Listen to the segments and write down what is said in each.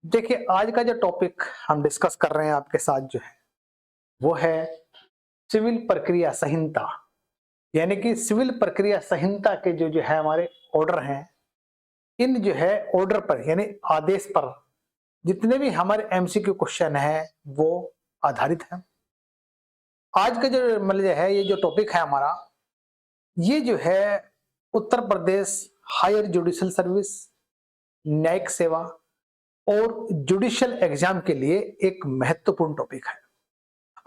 देखिए, आज का जो टॉपिक हम डिस्कस कर रहे हैं आपके साथ जो है वो है सिविल प्रक्रिया संहिता। यानी कि सिविल प्रक्रिया संहिता के जो जो है हमारे ऑर्डर हैं, इन जो है ऑर्डर पर यानी आदेश पर जितने भी हमारे एमसीक्यू क्वेश्चन है वो आधारित है। आज का जो मतलब है ये जो टॉपिक है हमारा, ये जो है Uttar Pradesh higher judicial service, न्यायिक सेवा और जुडिशियल एग्जाम के लिए एक महत्वपूर्ण टॉपिक है।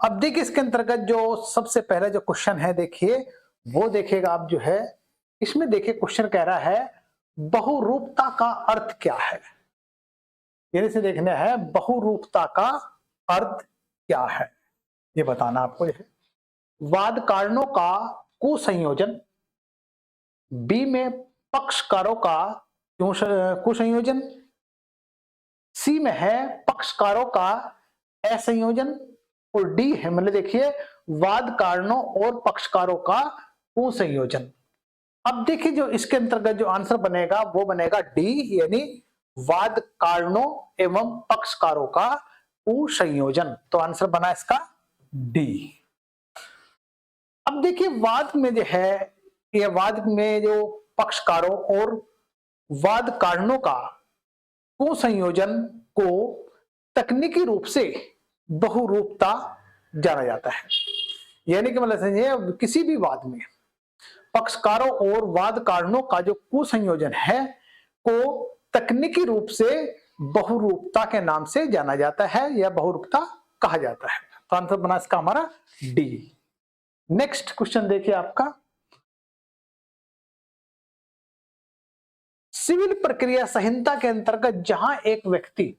अब देखिए, इसके अंतर्गत जो सबसे पहला जो क्वेश्चन है, देखिए वो देखिएगा आप जो है, इसमें देखिए क्वेश्चन कह रहा है बहुरूपता का अर्थ क्या है। यानी से देखना है बहुरूपता का अर्थ क्या है, ये बताना आपको है। वाद कारणों का कुसंयोजन, बी में पक्षकारों का कुसंयोजन, सी में है पक्षकारों का असंयोजन और डी है मतलब देखिए वाद कारणों और पक्षकारों का कुसंयोजन। अब देखिए जो इसके अंतर्गत जो आंसर बनेगा वो बनेगा डी, यानी वाद कारणों एवं पक्षकारों का कुसंयोजन। तो आंसर बना इसका डी। अब देखिए वाद में जो है, ये वाद में जो पक्षकारों और वाद कारणों का कुसंयोजन को तकनीकी रूप से बहुरूपता जाना जाता है। यानी कि मतलब समझिए किसी भी वाद में पक्षकारों और वाद कारणों का जो कुसंयोजन है को तकनीकी रूप से बहुरूपता के नाम से जाना जाता है या बहुरूपता कहा जाता है। तो आंसर बना इसका हमारा डी। नेक्स्ट क्वेश्चन देखिए आपका, सिविल प्रक्रिया संहिता के अंतर्गत जहां एक व्यक्ति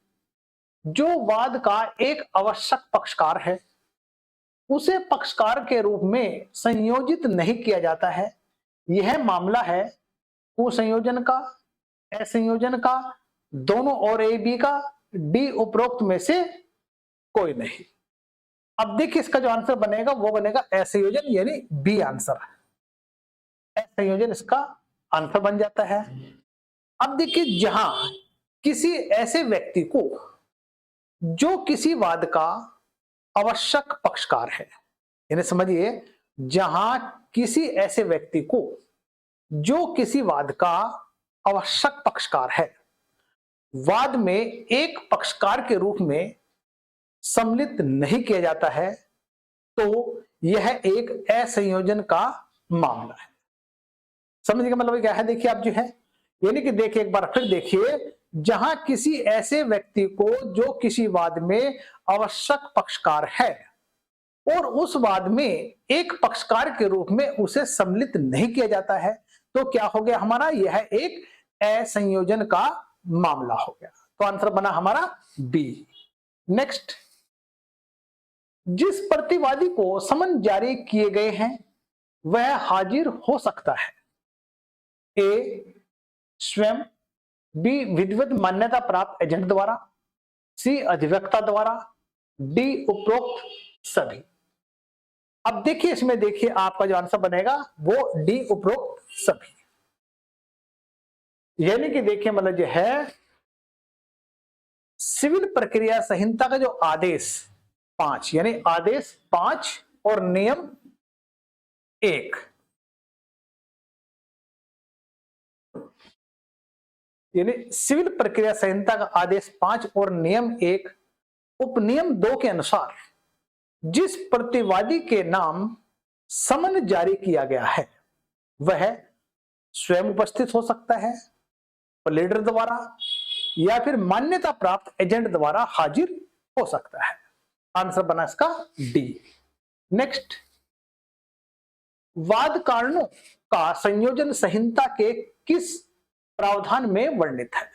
जो वाद का एक आवश्यक पक्षकार है उसे पक्षकार के रूप में संयोजित नहीं किया जाता है, यह मामला है कुसंयोजन का, असंयोजन का, दोनों और ए बी का, डी उपरोक्त में से कोई नहीं। अब देखिए इसका जो आंसर बनेगा वो बनेगा असंयोजन, यानी बी आंसर। असंयोजन इसका आंसर बन जाता है। अब देखिए जहां किसी ऐसे व्यक्ति को जो किसी वाद का आवश्यक पक्षकार है, यानी समझिए जहां किसी ऐसे व्यक्ति को जो किसी वाद का आवश्यक पक्षकार है वाद में एक पक्षकार के रूप में सम्मिलित नहीं किया जाता है, तो यह एक असंयोजन का मामला है। समझने का मतलब क्या है, देखिए आप जो है, यानी कि देखिए एक बार फिर देखिए, जहां किसी ऐसे व्यक्ति को जो किसी वाद में आवश्यक पक्षकार है और उस वाद में एक पक्षकार के रूप में उसे सम्मिलित नहीं किया जाता है, तो क्या हो गया हमारा, यह एक असंयोजन का मामला हो गया। तो आंसर बना हमारा बी। नेक्स्ट, जिस प्रतिवादी को समन जारी किए गए हैं वह हाजिर हो सकता है, ए स्वयं, बी विधिवत मान्यता प्राप्त एजेंट द्वारा, सी अधिवक्ता द्वारा, डी उपरोक्त सभी। अब देखिए इसमें देखिए आपका जो आंसर बनेगा वो डी उपरोक्त सभी। यानी कि देखिए मतलब जो है सिविल प्रक्रिया संहिता का जो आदेश 5 यानी आदेश 5 और नियम 1, यानी सिविल प्रक्रिया संहिता का आदेश 5 और नियम 1 उपनियम 2 के अनुसार जिस प्रतिवादी के नाम समन जारी किया गया है वह स्वयं उपस्थित हो सकता है, प्लेडर द्वारा या फिर मान्यता प्राप्त एजेंट द्वारा हाजिर हो सकता है। आंसर बना इसका डी। नेक्स्ट, वाद कारणों का संयोजन संहिता के किस प्रावधान में वर्णित है।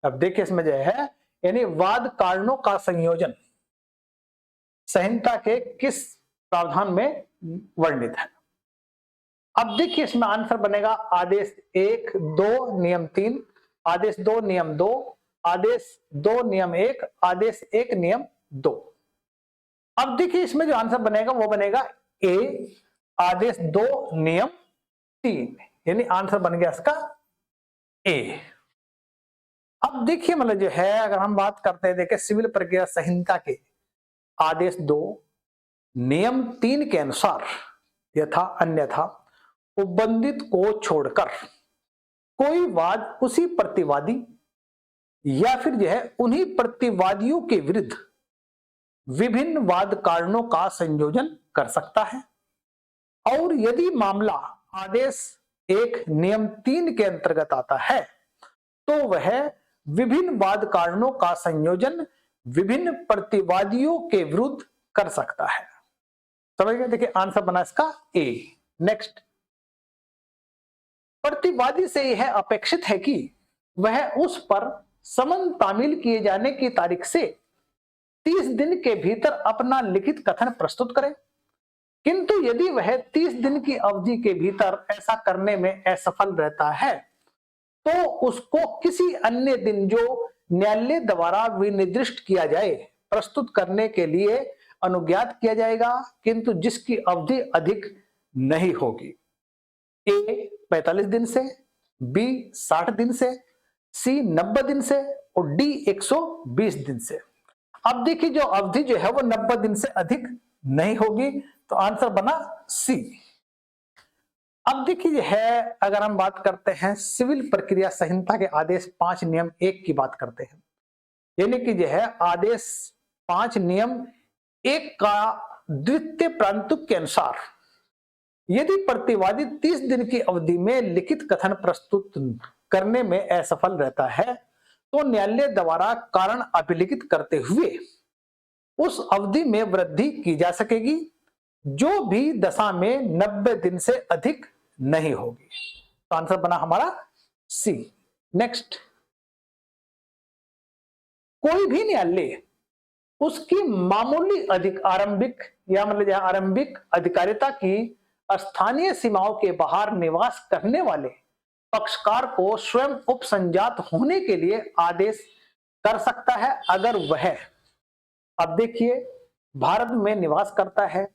अब देखिए इसमें जो है, यानी वाद कारणों का संयोजन संहिता के किस प्रावधान में वर्णित है। अब देखिए इसमें आंसर बनेगा आदेश 1, 2 नियम 3, आदेश 2 नियम 2, आदेश 2 नियम 1, आदेश 1 नियम 2। अब देखिए इसमें जो आंसर बनेगा वो बनेगा ए आदेश 2 नियम 3, यानी आंसर बन गया इसका ए। अब देखिए मतलब जो है अगर हम बात करते हैं, देखिए सिविल प्रक्रिया संहिता के आदेश 2 नियम 3 के अनुसार यथा अन्यथा उपबंधित को छोड़कर कोई वाद उसी प्रतिवादी या फिर जो है उन्हीं प्रतिवादियों के विरुद्ध विभिन्न वाद कारणों का संयोजन कर सकता है। और यदि मामला आदेश 1 नियम 3 के अंतर्गत आता है तो वह विभिन्न वाद कारणों का संयोजन विभिन्न प्रतिवादियों के विरुद्ध कर सकता है। समझ गए? देखिए आंसर बना इसका ए। नेक्स्ट, प्रतिवादी से यह अपेक्षित है कि वह उस पर समन तामील किए जाने की तारीख से 30 दिन के भीतर अपना लिखित कथन प्रस्तुत करे, किंतु यदि वह 30 दिन की अवधि के भीतर ऐसा करने में असफल रहता है तो उसको किसी अन्य दिन जो न्यायालय द्वारा विनिर्दिष्ट किया जाए प्रस्तुत करने के लिए अनुज्ञात किया जाएगा, किंतु जिसकी अवधि अधिक नहीं होगी। ए 45 दिन से, बी 60 दिन से, सी 90 दिन से और डी 120 दिन से। अब देखिए जो अवधि जो है वो 90 दिन से अधिक नहीं होगी, तो आंसर बना सी। अब देखिए है अगर हम बात करते हैं सिविल प्रक्रिया संहिता के आदेश 5 नियम 1 की बात करते हैं, यानी कि जो है आदेश 5 नियम 1 का द्वितीय प्रांतुक के अनुसार यदि प्रतिवादी 30 दिन की अवधि में लिखित कथन प्रस्तुत करने में असफल रहता है तो न्यायालय द्वारा कारण अभिलिखित करते हुए उस अवधि में वृद्धि की जा सकेगी जो भी दशा में 90 दिन से अधिक नहीं होगी। तो आंसर बना हमारा सी। नेक्स्ट, कोई भी न्यायालय उसकी मामूली आरंभिक या मतलब आरंभिक अधिकारिता की स्थानीय सीमाओं के बाहर निवास करने वाले पक्षकार को स्वयं उपसंजात होने के लिए आदेश कर सकता है अगर वह, अब देखिए, भारत में निवास करता है,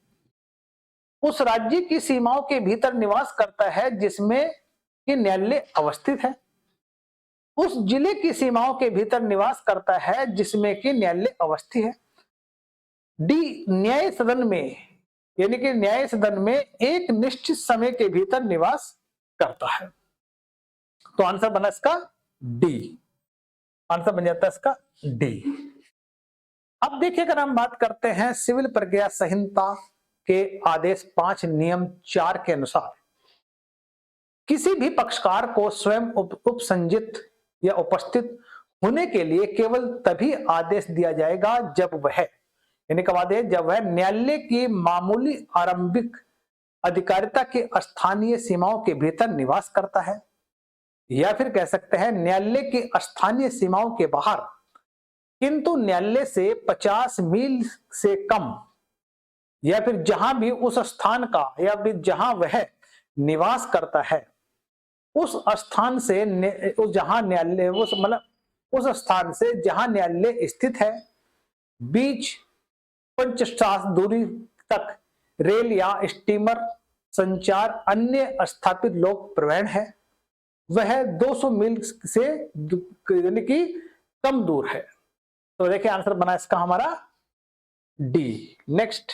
उस राज्य की सीमाओं के भीतर निवास करता है जिसमें कि न्यायालय अवस्थित है, उस जिले की सीमाओं के भीतर निवास करता है जिसमें कि न्यायालय अवस्थित है। डी, न्याय सदन में, यानी कि न्याय सदन में एक निश्चित समय के भीतर निवास करता है। तो आंसर बना इसका डी। आंसर बन जाता है इसका डी। अब देखिए अगर हम बात करते हैं सिविल प्रक्रिया संहिता के आदेश 5 नियम 4 के अनुसार किसी भी पक्षकार को स्वयं उपसंजित या उपस्थित होने के लिए केवल तभी आदेश दिया जाएगा जब वह, यानी कब आदेश, जब वह न्यायालय की मामूली आरंभिक अधिकारिता के स्थानीय सीमाओं के भीतर निवास करता है, या फिर कह सकते हैं न्यायालय की स्थानीय सीमाओं के बाहर किंतु न्यायालय से 50 मील से कम, या फिर जहां भी उस स्थान का या फिर जहां वह निवास करता है उस स्थान से उस जहां न्यायालय उस स्थान से जहां न्यायालय स्थित है बीच 50 दूरी तक रेल या स्टीमर संचार अन्य स्थापित लोक परिवहन है, वह 200 मील से यानी कि कम दूर है। तो देखिए आंसर बना इसका हमारा डी। नेक्स्ट,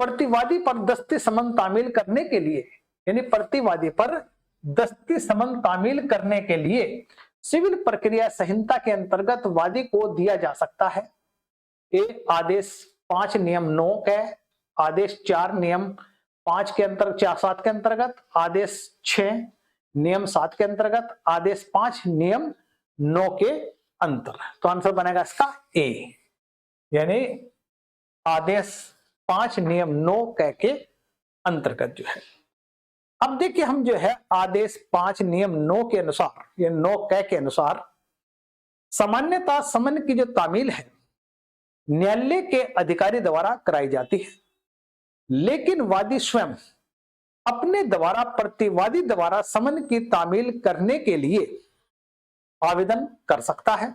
प्रतिवादी पर दस्ती समन तामील करने के लिए, यानी प्रतिवादी पर दस्ती समन तामील करने के लिए सिविल प्रक्रिया संहिता के अंतर्गत वादी को दिया जा सकता है। ए, आदेश 5 नियम 9 के, आदेश 4 नियम 5 के अंतर्गत 7 के अंतर्गत, आदेश 6 नियम 7 के अंतर्गत, आदेश 5 नियम 9 के अंतर। तो आंसर बनेगा इसका ए, यानी आदेश 5 नियम 9 के अंतर्गत जो है। अब देखिए हम जो है आदेश 5 नियम 9 के अनुसार, ये 9 के अनुसार सामान्यतः समन की जो तामील है न्यायालय के अधिकारी द्वारा कराई जाती है, लेकिन वादी स्वयं अपने द्वारा प्रतिवादी द्वारा समन की तामील करने के लिए आवेदन कर सकता है,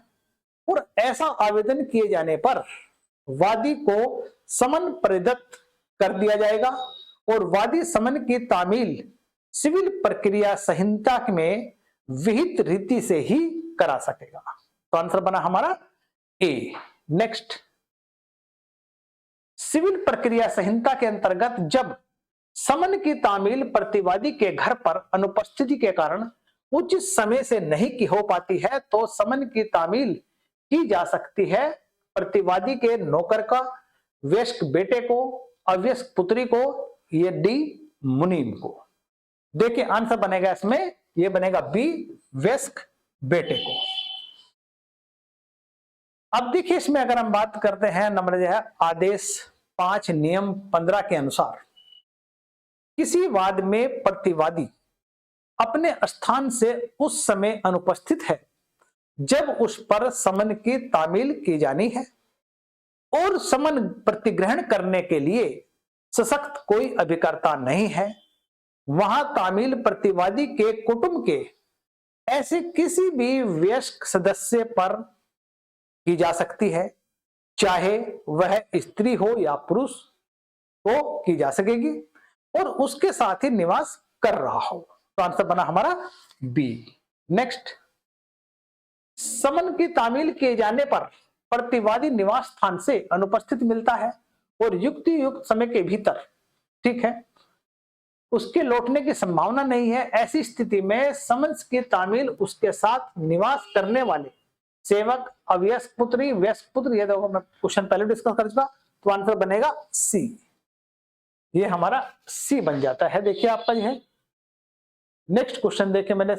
और ऐसा आवेदन किए जाने पर वादी को समन प्रदत्त कर दिया जाएगा और वादी समन की तामील सिविल प्रक्रिया संहिता में विहित रीति से ही करा सकेगा। तो आंसर बना हमारा ए। नेक्स्ट, सिविल प्रक्रिया संहिता के अंतर्गत जब समन की तामील प्रतिवादी के घर पर अनुपस्थिति के कारण उचित समय से नहीं की हो पाती है तो समन की तामील की जा सकती है प्रतिवादी के नौकर का, वयस्क बेटे को, अवयस्क पुत्री को, ये डी मुनीम को। देखिए आंसर बनेगा इसमें, ये बनेगा बी, वयस्क बेटे को। अब देखिए इसमें अगर हम बात करते हैं नंबर जो है आदेश 5 नियम 15 के अनुसार, किसी वाद में प्रतिवादी अपने स्थान से उस समय अनुपस्थित है जब उस पर समन की तामील की जानी है और समन प्रतिग्रहण करने के लिए सशक्त कोई अभिकर्ता नहीं है, वहां तामील प्रतिवादी के कुटुंब के ऐसे किसी भी वयस्क सदस्य पर की जा सकती है, चाहे वह स्त्री हो या पुरुष हो की जा सकेगी और उसके साथ ही निवास कर रहा हो। तो आंसर बना हमारा बी। नेक्स्ट, समन की तामील किए जाने पर प्रतिवादी निवास स्थान से अनुपस्थित मिलता है और युक्त समय के भीतर, ठीक है, उसके लौटने की संभावना नहीं है। ऐसी स्थिति में समन्स की तामील उसके साथ निवास करने वाले सेवक, अवयस्क पुत्री, वयस्क पुत्र, ये देखो मैं क्वेश्चन पहले डिस्कस कर चुका, तो आंसर बनेगा सी। ये हमारा सी बन जाता है। देखिए आपका ये है। नेक्स्ट क्वेश्चन देखिए मैंने,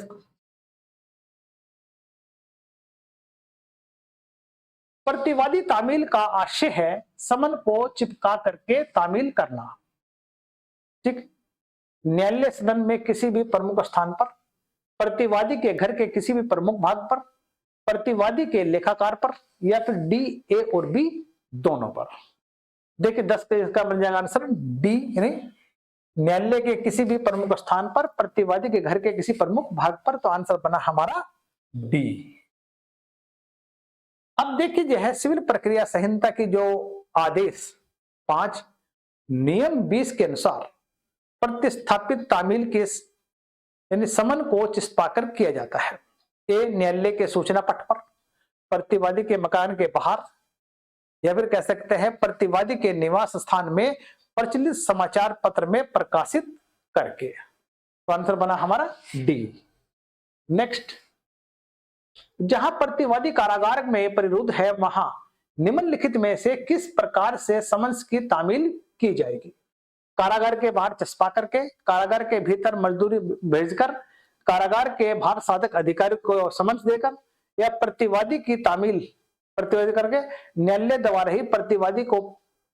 प्रतिवादी तामील का आशय है समन को चिपका करके तामील करना, ठीक। न्यायालय सदन में किसी भी प्रमुख स्थान पर, प्रतिवादी के घर के किसी भी प्रमुख भाग पर, प्रतिवादी के लेखाकार पर, या फिर डी, ए और बी दोनों पर। देखिए 10 पे इसका बन जाएगा आंसर डी, यानी न्यायालय के किसी भी प्रमुख स्थान पर, प्रतिवादी के घर के किसी प्रमुख भाग पर। तो आंसर बना हमारा डी। अब देखिए जो है सिविल प्रक्रिया संहिता की जो आदेश 5 नियम 20 के अनुसार प्रतिस्थापित तामील के यानी समन को चिपकाकर किया जाता है। ए, न्यायालय के सूचना पट पर, प्रतिवादी के मकान के बाहर, या फिर कह सकते हैं प्रतिवादी के निवास स्थान में प्रचलित समाचार पत्र में प्रकाशित करके। तो आंसर बना हमारा डी। नेक्स्ट, जहां प्रतिवादी कारागार में परिरुद्ध है वहां निम्नलिखित में से किस प्रकार से समन्स की तामील की जाएगी? कारागार के बाहर चस्पा करके, कारागार के भीतर मजदूरी भेजकर, कारागार के बाहर साधक अधिकारी को समन्स देकर, या प्रतिवादी की तामील प्रतिवादी करके न्यायालय द्वारा ही प्रतिवादी को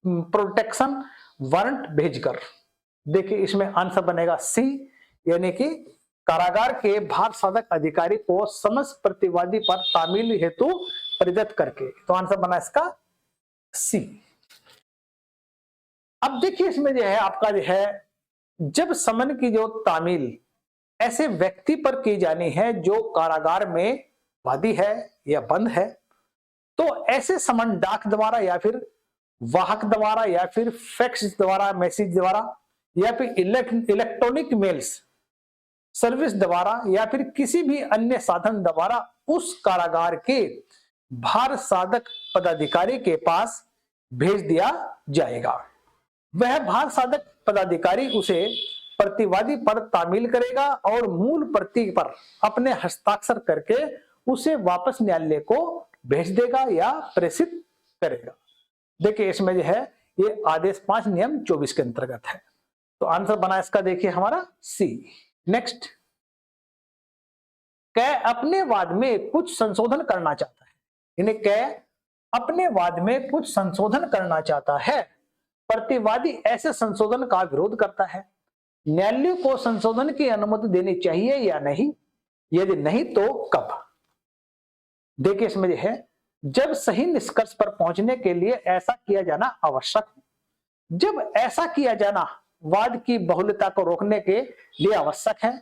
प्रोटेक्शन वारंट भेजकर। देखिए इसमें आंसर बनेगा सी, यानी कि कारागार के बाहर साधक अधिकारी को समस्त प्रतिवादी पर तामील हेतु परिदत्त करके। तो आंसर बना इसका सी। अब देखिए इसमें जो है आपका जो है, जब समन की जो तामील ऐसे व्यक्ति पर की जानी है जो कारागार में वादी है या बंद है, तो ऐसे समन डाक द्वारा या फिर वाहक द्वारा या फिर फैक्स द्वारा, मैसेज द्वारा, या फिर इलेक्ट्रॉनिक मेल्स सर्विस द्वारा, या फिर किसी भी अन्य साधन द्वारा उस कारागार के बाहर साधक पदाधिकारी के पास भेज दिया जाएगा। वह बाहर साधक पदाधिकारी उसे प्रतिवादी पर तामील करेगा और मूल प्रति पर अपने हस्ताक्षर करके उसे वापस न्यायालय को भेज देगा या प्रेषित करेगा। देखिए इसमें जो है ये आदेश 5 नियम 24 के अंतर्गत है। तो आंसर बना इसका देखिए हमारा सी। नेक्स्ट, कै अपने वाद में कुछ संशोधन करना चाहता है, यानी कै अपने वाद में कुछ संशोधन करना चाहता है, प्रतिवादी ऐसे संशोधन का विरोध करता है। न्यायालय को संशोधन की अनुमति देनी चाहिए या नहीं, यदि नहीं तो कब? देखिए इसमें यह है, जब सही निष्कर्ष पर पहुंचने के लिए ऐसा किया जाना आवश्यक है, जब ऐसा किया जाना वाद की बहुलता को रोकने के लिए आवश्यक है,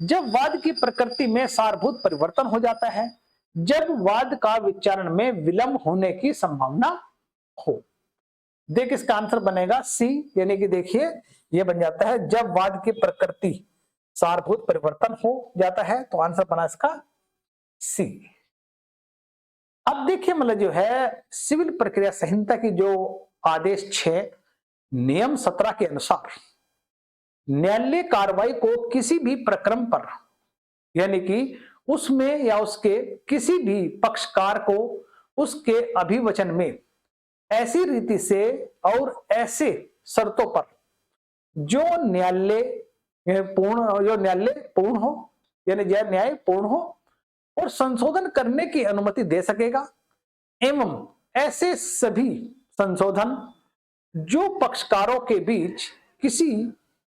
जब वाद की प्रकृति में सारभूत परिवर्तन हो जाता है, जब वाद का विचारण में विलंब होने की संभावना हो। देखिए इसका आंसर बनेगा सी, यानी कि देखिए ये बन जाता है जब वाद की प्रकृति सारभूत परिवर्तन हो जाता है, तो आंसर बना इसका सी। अब देखिए मतलब जो है सिविल प्रक्रिया संहिता की जो आदेश 6 नियम 17 के अनुसार न्यायालय कार्रवाई को किसी भी प्रकरण पर यानी कि उसमें या उसके किसी भी पक्षकार को उसके अभिवचन में ऐसी रीति से और ऐसे शर्तों पर जो न्यायालय पूर्ण हो यानी न्याय पूर्ण हो और संशोधन करने की अनुमति दे सकेगा, एवं ऐसे सभी संशोधन जो पक्षकारों के बीच किसी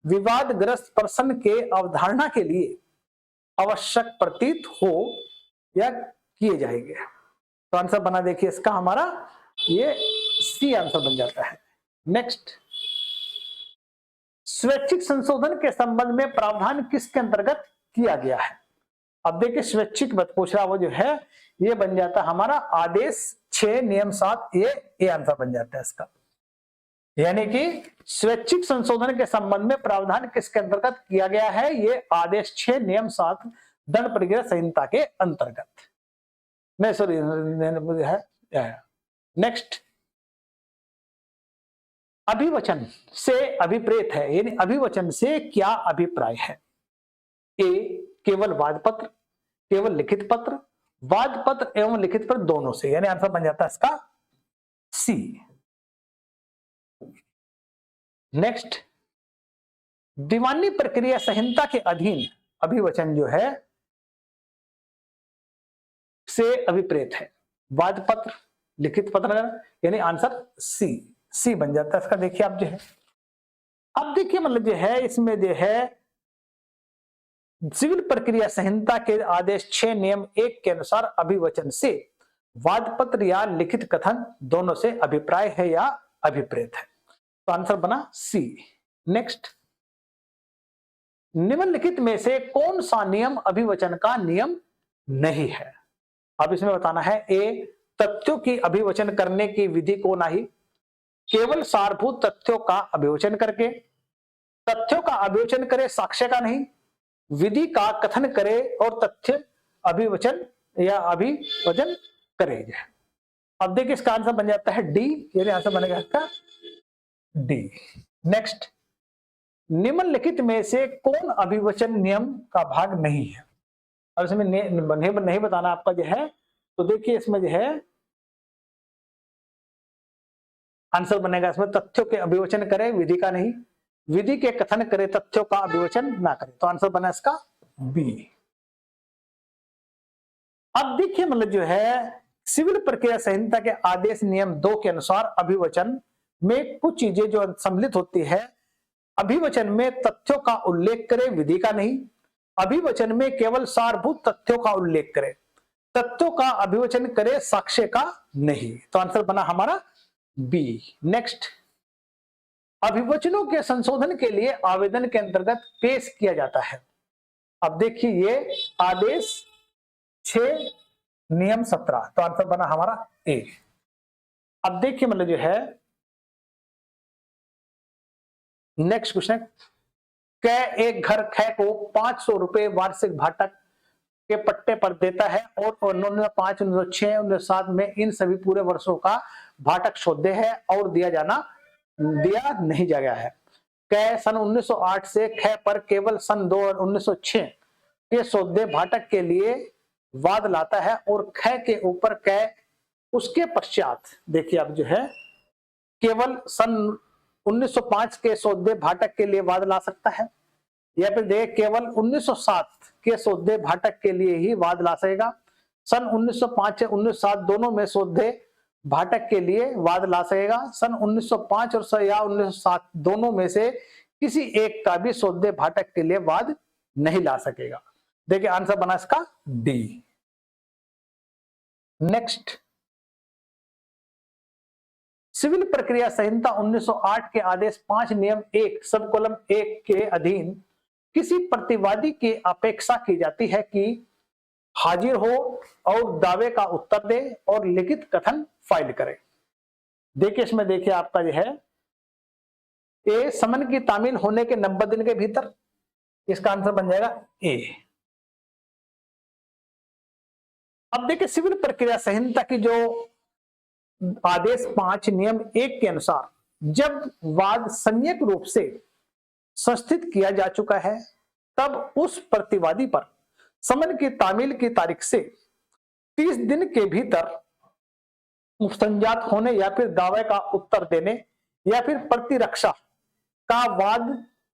विवादग्रस्त प्रश्न के अवधारणा के लिए आवश्यक प्रतीत हो या किए जाएंगे। तो आंसर बना देखिए इसका हमारा ये सी आंसर बन जाता है। नेक्स्ट, स्वैच्छिक संशोधन के संबंध में प्रावधान किसके अंतर्गत किया गया है? अब देखिए स्वैच्छिक मत पूछ रहा वो जो है ये बन जाता हमारा आदेश 6 नियम 7, ये आंसर बन जाता है इसका। यानी कि स्वैच्छिक संशोधन के संबंध में प्रावधान किसके अंतर्गत किया गया है? ये आदेश 6 नियम 7 दंड प्रक्रिया संहिता के अंतर्गत नहीं, सॉरी है। नेक्स्ट, अभिवचन से अभिप्रेत है, यानी अभिवचन से क्या अभिप्राय है? ए केवल वाद पत्र, केवल लिखित पत्र, वाद पत्र एवं लिखित पत्र दोनों से, यानी आंसर बन जाता है इसका सी। नेक्स्ट, दीवानी प्रक्रिया संहिता के अधीन अभिवचन जो है से अभिप्रेत है, वाद पत्र, लिखित पत्र, यानी आंसर सी बन जाता है इसका। देखिए आप जो है, अब देखिए मतलब जो है इसमें जो है सिविल प्रक्रिया संहिता के आदेश 6 नियम 1 के अनुसार अभिवचन से वाद पत्र या लिखित कथन दोनों से अभिप्राय है या अभिप्रेत है, तो आंसर बना सी। नेक्स्ट, निम्नलिखित में से कौन सा नियम अभिवचन का नियम नहीं है? अब इसमें बताना है, ए तथ्यों की अभिवचन करने की विधि को नहीं, केवल सारभूत तथ्यों का अभिवचन करके, तथ्यों का अभिवचन करे साक्ष्य का नहीं, विधि का कथन करे और तथ्य अभिवचन या अभिवचन करे। अब देखिए इसका आंसर बन जाता है डी, यानी आंसर बनेगा इसका डी। नेक्स्ट, निम्नलिखित में से कौन अभिवचन नियम का भाग नहीं है? अब इसमें नहीं बताना आपका जो है, तो देखिए इसमें जो है आंसर बनेगा इसमें तथ्यों के अभिवचन करे विधि का नहीं, विधि के कथन करे तथ्यों का अभिवचन ना करे, तो आंसर बना इसका बी। अब देखिए मतलब जो है सिविल प्रक्रिया संहिता के आदेश नियम 2 के अनुसार अभिवचन में कुछ चीजें जो सम्मिलित होती है, अभिवचन में तथ्यों का उल्लेख करे विधि का नहीं, अभिवचन में केवल सारभूत तथ्यों का उल्लेख करे, तथ्यों का अभिवचन करे साक्ष्य का नहीं, तो आंसर बना हमारा बी। नेक्स्ट, अभिवचनों के संशोधन के लिए आवेदन के अंतर्गत पेश किया जाता है। अब देखिए ये आदेश 6 नियम 17, तो आंसर बना हमारा ए। अब देखिए मतलब जो है नेक्स्ट क्वेश्चन, कै एक घर ख को 500 रुपए वार्षिक भाटक के पट्टे पर देता है और 1905, 1906, 1907 में इन सभी पूरे वर्षों का भाटक सौदे है और दिया नहीं जा गया है। कै सन 1908 से ख पर केवल सन 1906 के सौदे भाटक के लिए वाद लाता है और ख के ऊपर कै उसके पश्चात देखिए अब जो है केवल सन 1905 के सौदे भाटक के लिए वाद ला सकता है, या फिर देख केवल 1907 के सौदे भाटक के लिए ही वाद ला सकेगा। सन 1905 से 1907 दोनों में सौदे भाटक के लिए वाद ला सकेगा। सन 1905 और या 1907 दोनों में से किसी एक का भी सौदे भाटक के लिए वाद नहीं ला सकेगा। देखिए आंसर बना इसका डी। नेक्स्ट, सिविल प्रक्रिया संहिता 1908 के आदेश 5 नियम 1 सब कॉलम 1 के अधीन किसी प्रतिवादी की अपेक्षा की जाती है कि हाजिर हो और दावे का उत्तर दे और लिखित कथन फाइल करे। देखिए इसमें देखिए आपका जो है ए समन की तामील होने के 90 दिन के भीतर, इसका आंसर बन जाएगा ए। अब देखिए सिविल प्रक्रिया संहिता की जो आदेश 5 नियम 1 के अनुसार जब वाद सम्यक रूप से संस्थित किया जा चुका है तब उस प्रतिवादी पर समन की तामील की तारीख से 30 दिन के भीतर संजात होने या फिर दावे का उत्तर देने या फिर प्रतिरक्षा का वाद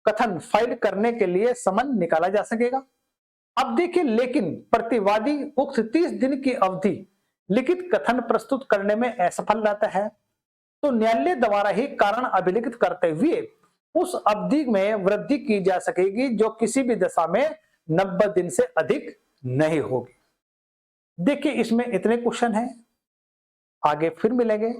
कथन फाइल करने के लिए समन निकाला जा सकेगा। अब देखिए लेकिन प्रतिवादी उक्त 30 दिन की अवधि लिखित कथन प्रस्तुत करने में असफल रहता है तो न्यायालय द्वारा ही कारण अभिलिखित करते हुए उस अवधि में वृद्धि की जा सकेगी जो किसी भी दशा में 90 दिन से अधिक नहीं होगी। देखिए इसमें इतने क्वेश्चन हैं, आगे फिर मिलेंगे।